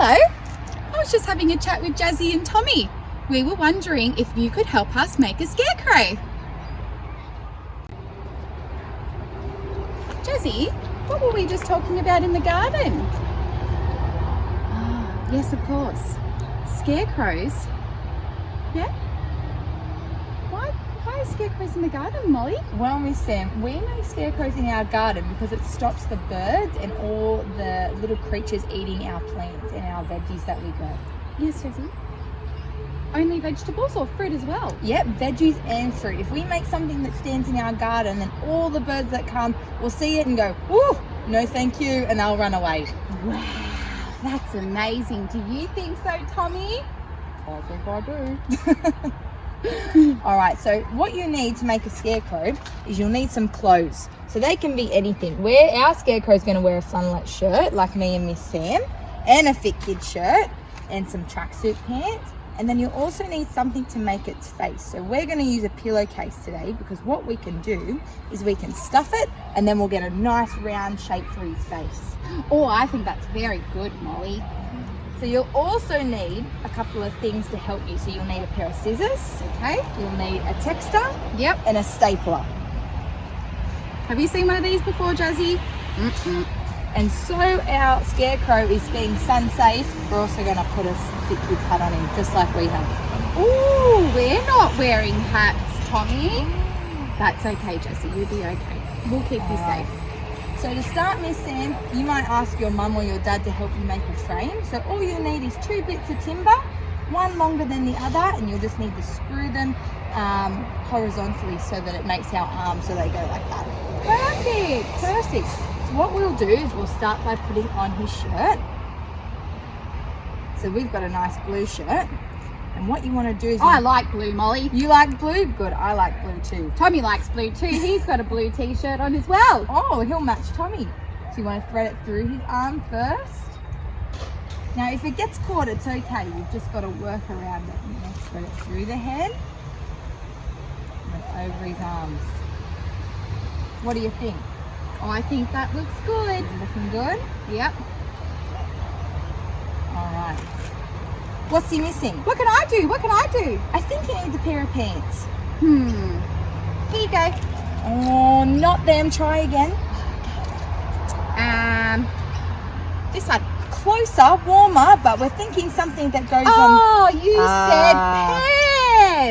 Hello. I was just having a chat with Jazzy and Tommy. We were wondering if you could help us make a scarecrow. Jazzy, what were we just talking about in the garden? Oh, yes, of course. Scarecrows. Yeah? Why are scarecrows in the garden, Molly? Well, Miss Sam, we make scarecrows in our garden because it stops the birds and all the little creatures eating our plants and our veggies that we grow. Yes, Jazzy. Only vegetables or fruit as well? Yep, veggies and fruit. If we make something that stands in our garden, then all the birds that come will see it and go, "Woo, no thank you," and they'll run away. Wow, that's amazing. Do you think so, Tommy? I think I do. All right, so what you need to make a scarecrow is you'll need some clothes. So they can be anything. Our scarecrow is going to wear a flannelette shirt, like me and Miss Sam, and a Fit Kidz shirt, and some tracksuit pants. And then you'll also need something to make its face. So we're going to use a pillowcase today because what we can do is we can stuff it and then we'll get a nice round shape for his face. Oh, I think that's very good, Molly. So you'll also need a couple of things to help you. So you'll need a pair of scissors, Okay. you'll need a texter, Yep. and a stapler. Have you seen one of these before, Jazzy? Mm-mm. And so our scarecrow is being sun safe, we're also going to put a Fit Kidz hat on him, just like we have. Ooh, we're not wearing hats, Tommy. That's okay, Jazzy. You'll be okay. We'll keep you safe. So to start, Miss Sam, you might ask your mum or your dad to help you make a frame. So all you'll need is 2 bits of timber, one longer than the other, and you'll just need to screw them horizontally so that it makes our arms so they go like that. Perfect. Perfect. So what we'll do is we'll start by putting on his shirt. So we've got a nice blue shirt. And what you want to do is... I like blue, Molly. You like blue? Good. I like blue too. Tommy likes blue too. He's got a blue t-shirt on as well. Oh, he'll match Tommy. So you want to thread it through his arm first. Now, if it gets caught, it's okay. You've just got to work around it. You want to thread it through the head and over his arms. What do you think? Oh, I think that looks good. Is it looking good? Yep. All right. What's he missing? What can I do? What can I do? I think he needs a pair of pants. Here you go. Oh, not them. Try again. This one. Closer, warmer, but we're thinking something that goes on. Oh, you said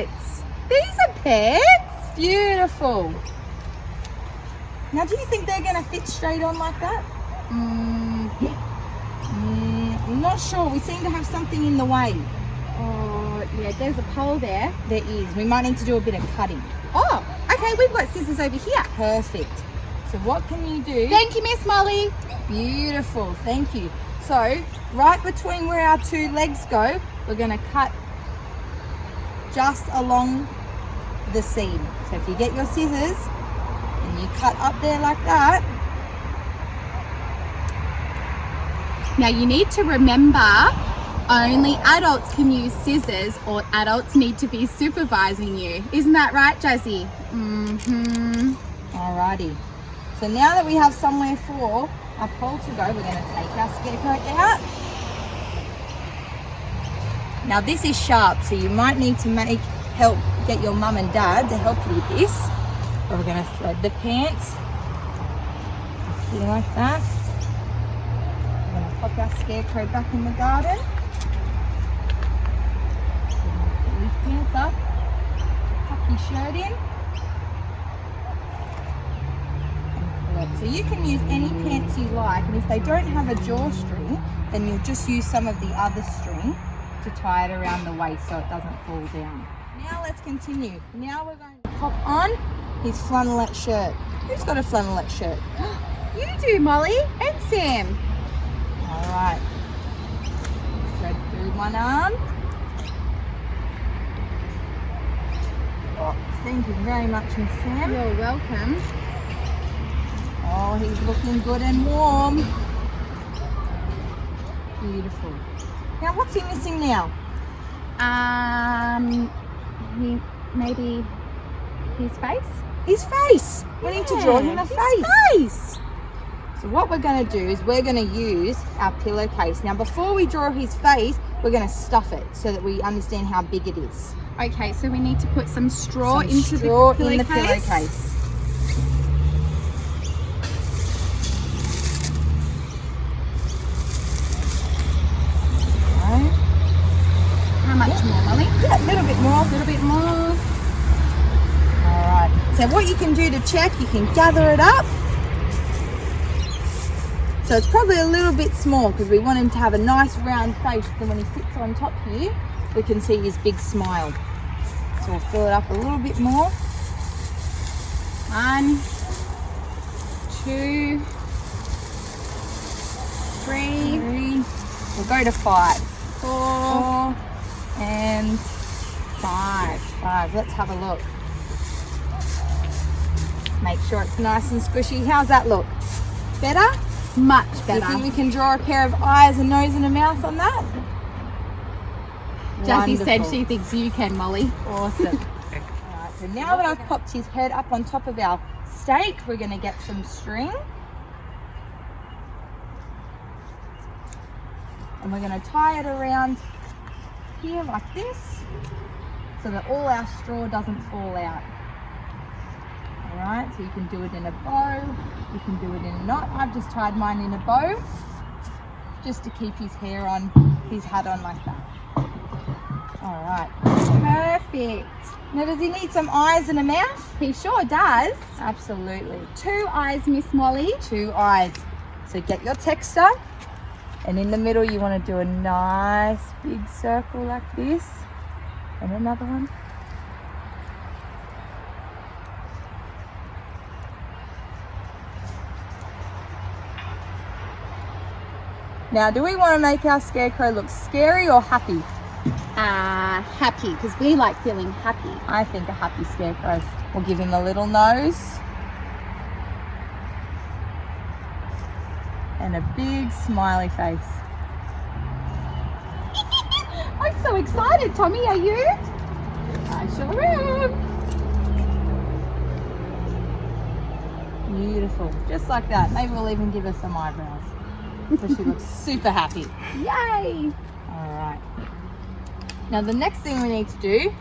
pets. These are pets. Beautiful. Now, do you think they're going to fit straight on like that? Yeah. I'm not sure. We seem to have something in the way. Oh, yeah, there's a pole there. There is. We might need to do a bit of cutting. Oh, okay, we've got scissors over here. Perfect. So what can you do? Thank you, Miss Molly. Beautiful. Thank you. So right between where our 2 legs go, we're going to cut just along the seam. So if you get your scissors and you cut up there like that. Now you need to remember only adults can use scissors or adults need to be supervising you. Isn't that right, Jazzy? Alrighty. So now that we have somewhere for our pole to go, we're going to take our scarecrow out. Now this is sharp, so you might need to get your mum and dad to help you with this. But we're going to thread the pants. See, like that. We're going to pop our scarecrow back in the garden. Put these pants up. Tuck your shirt in. So you can use any pants you like, and if they don't have a drawstring, then you'll just use some of the other string to tie it around the waist so it doesn't fall down. Now let's continue. Now we're going to pop on his flannelette shirt. Who's got a flannelette shirt? You do, Molly and Sam. All right. Thread through one arm. Oh, thank you very much, Miss Sam. You're welcome. Oh, he's looking good and warm. Beautiful. Now, what's he missing now? Maybe his face? His face. We need to draw him a face. Face. So So what we're going to do is we're going to use our pillowcase. Now before we draw his face, we're going to stuff it so that we understand how big it is. Okay, so we need to put some straw Some into straw the in the pillowcase. pillowcase. How much more, Molly? Yeah, a little bit more. A little bit more. All right. So what you can do to check, you can gather it up. So it's probably a little bit small because we want him to have a nice round face. So when he sits on top here, we can see his big smile. So we'll fill it up a little bit more. 1, 2, 3, 3. We'll go to 5. 4, 4 and 5. 5. Let's have a look. Make sure it's nice and squishy. How's that look? Better? Much Do you better. think we can draw a pair of eyes, a nose and a mouth on that? Jessie said Wonderful. she thinks you can, Molly. Awesome. Alright, so now that I've popped his head up on top of our steak, we're going to get some string. And we're going to tie it around here like this so that all our straw doesn't fall out. Alright, so you can do it in a bow, you can do it in a knot. I've just tied mine in a bow just to keep his hair on, his hat on like that. Alright, perfect. Now does he need some eyes and a mouth? He sure does. Absolutely. 2 eyes, Miss Molly. 2 eyes. So get your texture, and in the middle you want to do a nice big circle like this, and another one. Now, do we want to make our scarecrow look scary or happy? Happy, because we like feeling happy. I think a happy scarecrow. We'll give him a little nose and a big smiley face. I'm so excited, Tommy, are you? I sure am. Beautiful. Just like that. Maybe we'll even give her some eyebrows. So she looks super happy. Yay! Alright. Now the next thing we need to do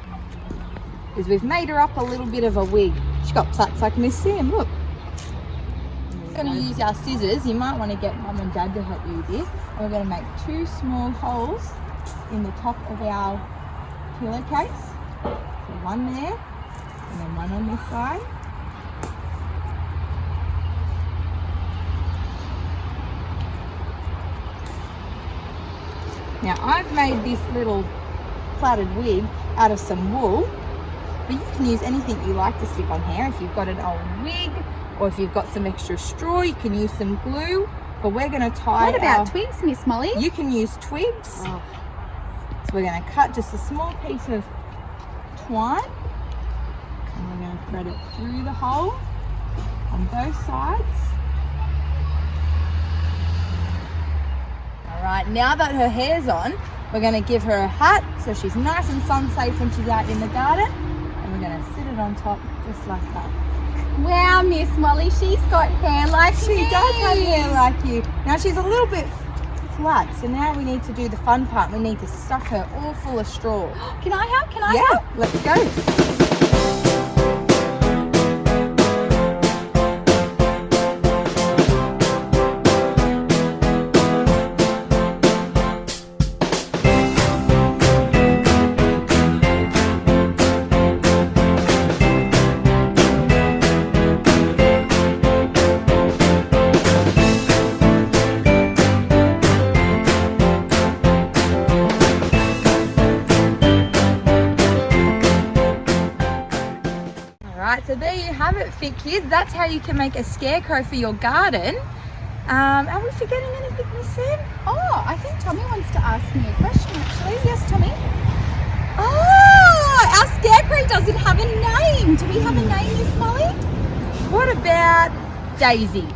is we've made her up a little bit of a wig. She's got plaits like Miss Sam, look. We're going to use our scissors. You might want to get Mum and Dad to help you with this. And we're going to make 2 small holes in the top of our pillowcase. So one there and then one on this side. Now I've made this little plaited wig out of some wool, but you can use anything you like to stick on hair. If you've got an old wig or if you've got some extra straw, you can use some glue, but we're going to tie What about twigs, Miss Molly? You can use twigs. So we're going to cut just a small piece of twine and we're going to thread it through the hole on both sides. Alright, now that her hair's on, we're going to give her a hat so she's nice and sun safe when she's out in the garden, and we're going to sit it on top just like that. Wow, Miss Molly, she's got hair like She me. does have hair like you. Now she's a little bit flat, so now we need to do the fun part. We need to stuff her all full of straw. Can I help? Can I help? Yeah, let's go. Alright, so there you have it, Fit Kids. That's how you can make a scarecrow for your garden. Are we forgetting anything, Miss Sam? Oh, I think Tommy wants to ask me a question, actually. Yes, Tommy? Oh, Our scarecrow doesn't have a name. Do we have a name, Miss Molly? what about Daisy?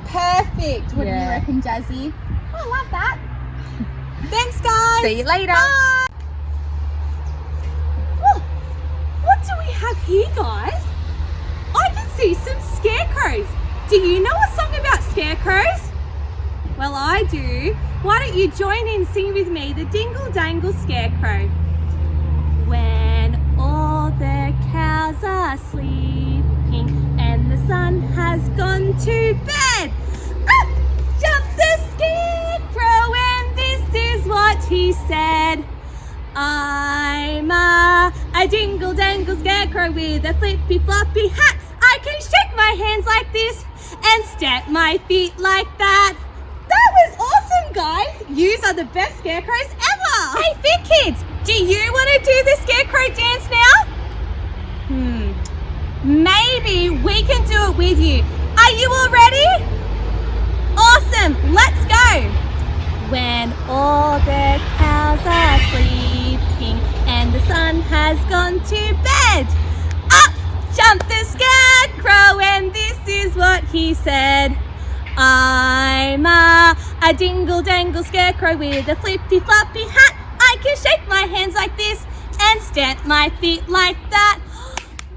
Perfect. What do you Yeah. reckon, Jazzy? I love that. Thanks, guys. See you later. Bye. Oh, what do we have here, guys? I can see some scarecrows. Do you know a song about scarecrows? Well, I do. Why don't you join in singing with me the Dingle-dangle Scarecrow? When all the cows are sleeping and the sun has gone to bed, up jumped the scarecrow and this is what he said. I'm a dingle-dangle scarecrow with a flippy-floppy hat. I can shake my hands like this and stamp my feet like that. That was awesome, guys. Yous are the best scarecrows ever. Hey, Fit Kidz, do you want to do the scarecrow dance now? Maybe we can do it with you. Are you all ready? Awesome, let's go. When all the cows are sleeping and the sun has gone to bed, up jumped the scarecrow and this is what he said. I'm a dingle-dangle scarecrow with a flippy-floppy hat. I can shake my hands like this and stamp my feet like that.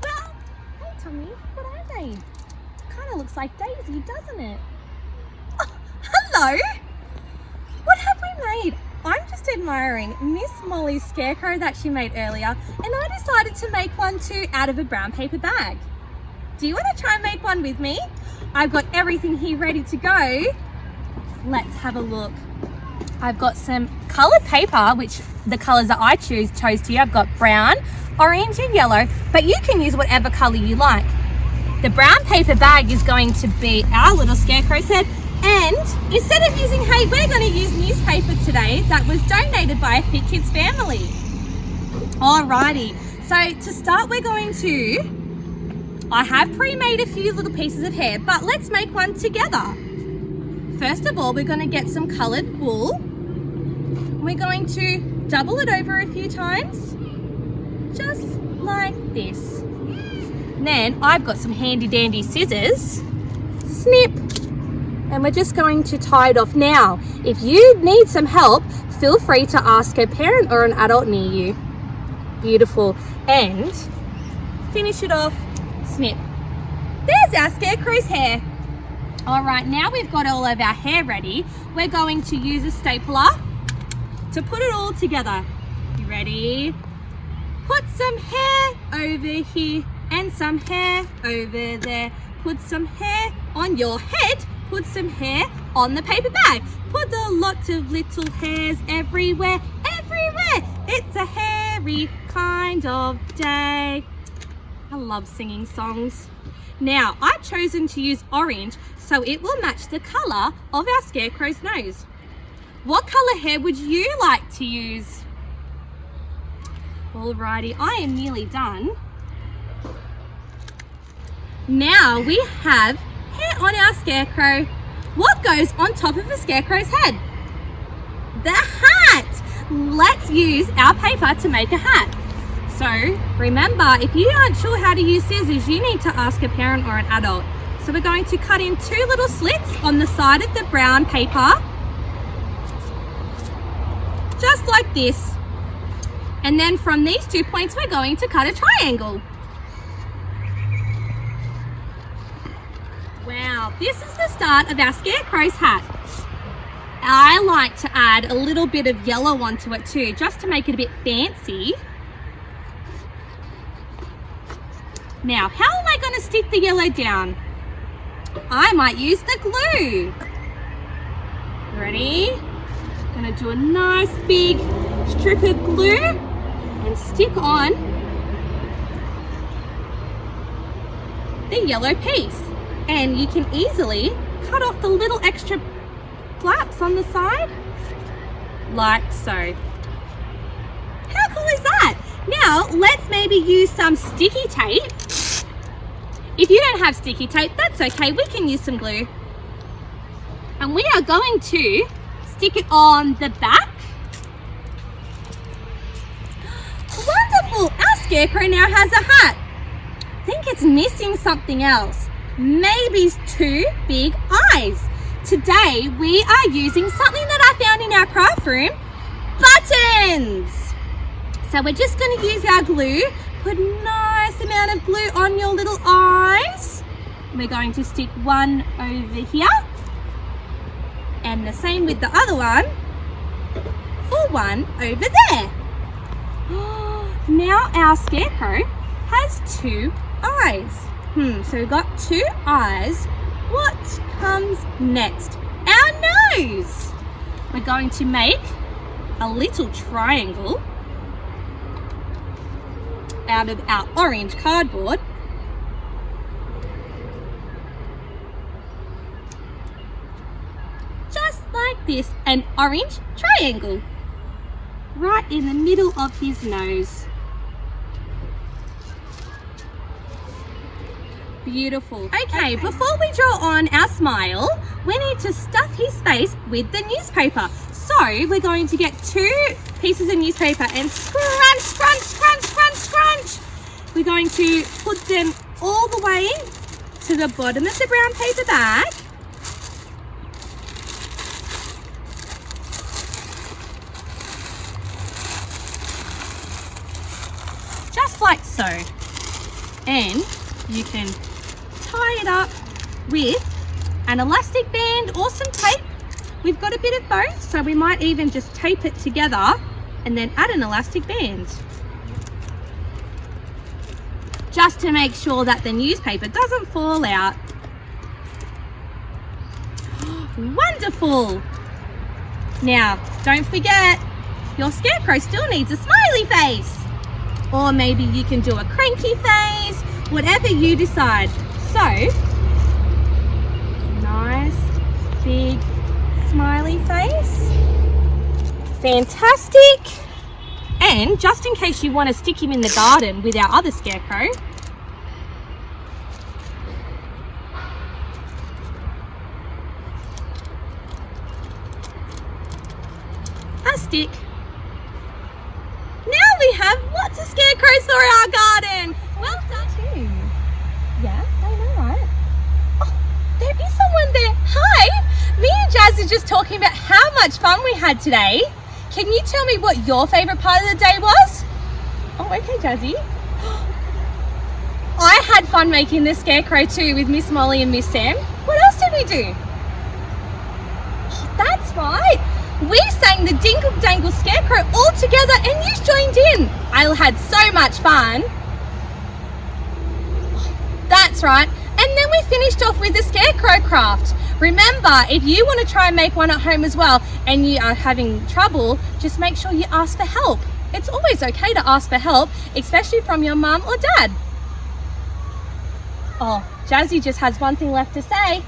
Well, hey Tommy, what are they? Kind of looks like Daisy, doesn't it? Oh, hello. What have we made? I'm just admiring Miss Molly's scarecrow that she made earlier, and I decided to make one too out of a brown paper bag. Do you want to try and make one with me? I've got everything here ready to go. Let's have a look. I've got some coloured paper, which the colours that I chose to. I've got brown, orange and yellow, but you can use whatever colour you like. The brown paper bag is going to be our little scarecrow's head, and instead of using hay, we're going to use newspaper today that was donated by a Fit Kidz family. Alrighty, so to start I have pre-made a few little pieces of hair, but let's make one together. First of all, we're going to get some coloured wool. We're going to double it over a few times, just like this. Then I've got some handy dandy scissors. Snip. And we're just going to tie it off. Now, if you need some help, feel free to ask a parent or an adult near you. Beautiful. And finish it off. Snip. There's our scarecrow's hair. All right, now we've got all of our hair ready. We're going to use a stapler to put it all together. You ready? Put some hair over here and some hair over there. Put some hair on your head. Put some hair on the paper bag. Put a lot of little hairs everywhere, everywhere. It's a hairy kind of day. I love singing songs. Now, I've chosen to use orange so it will match the colour of our scarecrow's nose. What colour hair would you like to use? Alrighty, I am nearly done. Now we have hair on our scarecrow. What goes on top of a scarecrow's head? The hat! Let's use our paper to make a hat. So remember, if you aren't sure how to use scissors, you need to ask a parent or an adult. So we're going to cut in 2 little slits on the side of the brown paper, just like this. And then from these 2 points, we're going to cut a triangle. Wow, this is the start of our scarecrow's hat. I like to add a little bit of yellow onto it too, just to make it a bit fancy. Now, how am I going to stick the yellow down? I might use the glue. Ready? I'm going to do a nice big strip of glue and stick on the yellow piece. And you can easily cut off the little extra flaps on the side, like so. How cool is that? Now, let's maybe use some sticky tape. If you don't have sticky tape, that's okay. We can use some glue. And we are going to stick it on the back. Wonderful! Our scarecrow now has a hat. I think it's missing something else. Maybe 2 big eyes. Today, we are using something that I found in our craft room, buttons. So we're just going to use our glue, put a nice amount of glue on your little eyes. we're going to stick one over here. And the same with the other one for one over there. Now our scarecrow has 2 eyes. So we've got 2 eyes. What comes next? Our nose. We're going to make a little triangle out of our orange cardboard. Just like this, an orange triangle right in the middle of his nose. Beautiful. Okay, before we draw on our smile, we need to stuff his face with the newspaper. So we're going to get 2 pieces of newspaper and scrunch, scrunch, scrunch, scrunch, scrunch. We're going to put them all the way to the bottom of the brown paper bag. Just like so. And you can tie it up with an elastic band or some tape. We've got a bit of both, so we might even just tape it together and then add an elastic band. Just to make sure that the newspaper doesn't fall out. Wonderful! Now, don't forget, your scarecrow still needs a smiley face. Or maybe you can do a cranky face, whatever you decide. So, nice, big, smiley face. Fantastic. And just in case you want to stick him in the garden with our other scarecrow, a stick. Now we have lots of scarecrows for our garden. Well done. Too. Yeah, I know, right? Oh, there is someone there. Hi. Me and Jazz are just talking about how much fun we had today. Can you tell me what your favourite part of the day was? Oh, okay, Jazzy. I had fun making the scarecrow too with Miss Molly and Miss Sam. What else did we do? Oh, that's right. We sang the Dingle-dangle Scarecrow all together and you joined in. I had so much fun. That's right. And then we finished off with the Scarecrow craft. Remember, if you want to try and make one at home as well and you are having trouble, just make sure you ask for help. It's always okay to ask for help, especially from your mum or dad. Oh, Jazzy just has one thing left to say.